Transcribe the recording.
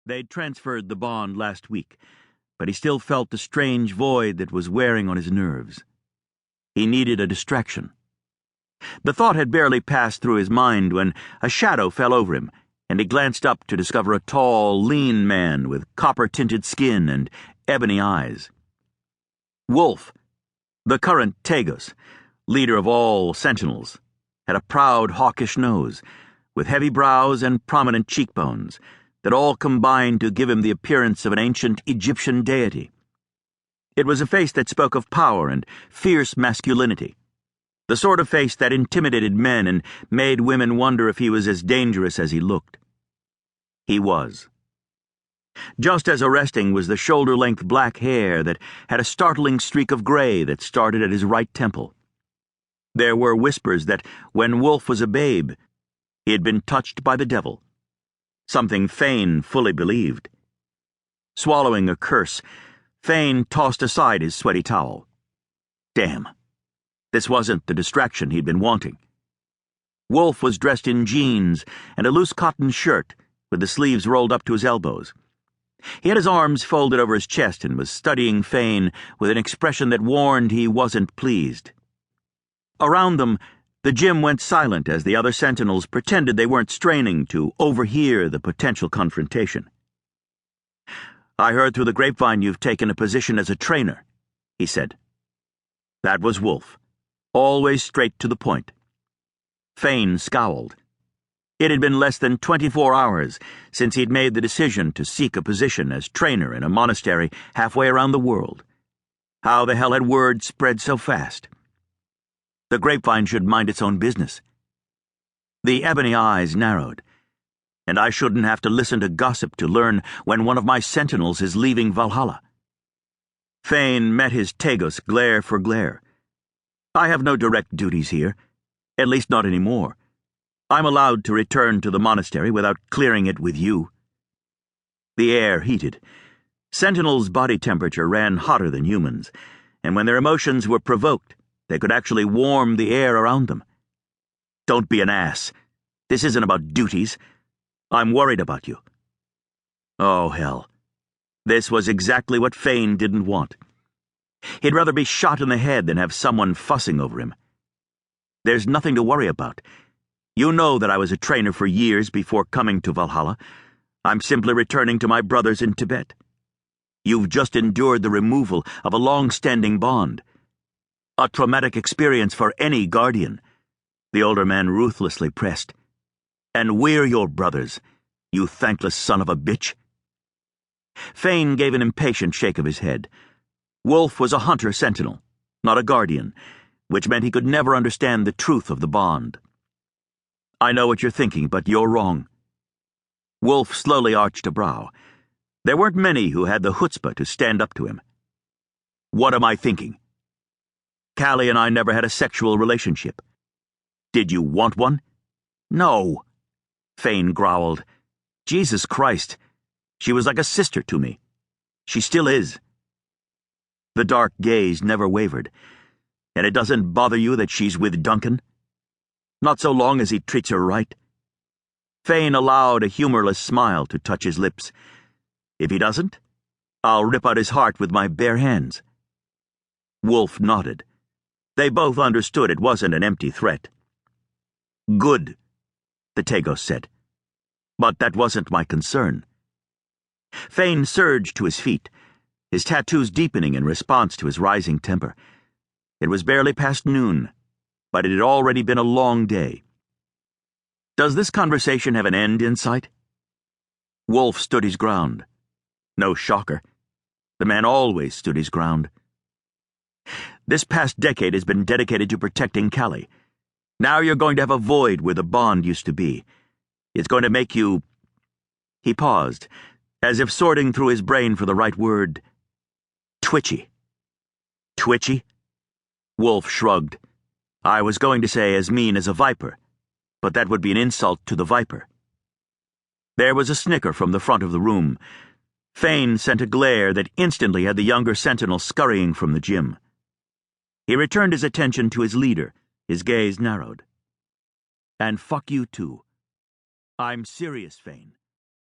They'd transferred the bond last week, but he still felt the strange void that was wearing on his nerves. He needed a distraction. The thought had barely passed through his mind when a shadow fell over him, and he glanced up to discover a tall, lean man with copper-tinted skin and ebony eyes. Wolf, the current Tagus, leader of all Sentinels, had a proud, hawkish nose, with heavy brows and prominent cheekbones, that all combined to give him the appearance of an ancient Egyptian deity. It was a face that spoke of power and fierce masculinity, the sort of face that intimidated men and made women wonder if he was as dangerous as he looked. He was. Just as arresting was the shoulder-length black hair that had a startling streak of gray that started at his right temple. There were whispers that when Wolf was a babe, he had been touched by the devil, something Fane fully believed. Swallowing a curse, Fane tossed aside his sweaty towel. Damn. This wasn't the distraction he'd been wanting. Wolf was dressed in jeans and a loose cotton shirt with the sleeves rolled up to his elbows. He had his arms folded over his chest and was studying Fane with an expression that warned he wasn't pleased. Around them, the gym went silent as the other Sentinels pretended they weren't straining to overhear the potential confrontation. "I heard through the grapevine you've taken a position as a trainer," he said. That was Wolf, always straight to the point. Fane scowled. It had been less than 24 hours since he'd made the decision to seek a position as trainer in a monastery halfway around the world. How the hell had word spread so fast? The grapevine should mind its own business. The ebony eyes narrowed. And I shouldn't have to listen to gossip to learn when one of my Sentinels is leaving Valhalla. Fane met his Tagus glare for glare. "I have no direct duties here, at least not anymore. I'm allowed to return to the monastery without clearing it with you." The air heated. Sentinels' body temperature ran hotter than humans, and when their emotions were provoked, they could actually warm the air around them. "Don't be an ass. This isn't about duties. I'm worried about you." Oh, hell. This was exactly what Fane didn't want. He'd rather be shot in the head than have someone fussing over him. "There's nothing to worry about. You know that I was a trainer for years before coming to Valhalla. I'm simply returning to my brothers in Tibet. You've just endured the removal of a long-standing bond. A traumatic experience for any guardian," the older man ruthlessly pressed. "And we're your brothers, you thankless son of a bitch." Fane gave an impatient shake of his head. Wolf was a hunter sentinel, not a guardian, which meant he could never understand the truth of the bond. "I know what you're thinking, but you're wrong." Wolf slowly arched a brow. There weren't many who had the chutzpah to stand up to him. "What am I thinking? Callie and I never had a sexual relationship. Did you want one?" "No," Fane growled. "Jesus Christ. She was like a sister to me. She still is." The dark gaze never wavered. "And it doesn't bother you that she's with Duncan? Not so long as he treats her right." Fane allowed a humorless smile to touch his lips. "If he doesn't, I'll rip out his heart with my bare hands." Wolf nodded. They both understood it wasn't an empty threat. "Good," the Tagus said. "But that wasn't my concern." Fane surged to his feet, his tattoos deepening in response to his rising temper. It was barely past noon, but it had already been a long day. "Does this conversation have an end in sight?" Wolf stood his ground. No shocker. The man always stood his ground. "This past decade has been dedicated to protecting Callie. Now you're going to have a void where the bond used to be. It's going to make you—" He paused, as if sorting through his brain for the right word. "Twitchy." "Twitchy?" Wolf shrugged. "I was going to say as mean as a viper, but that would be an insult to the viper." There was a snicker from the front of the room. Fane sent a glare that instantly had the younger sentinel scurrying from the gym. He returned his attention to his leader, his gaze narrowed. "And fuck you too. I'm serious, Fane.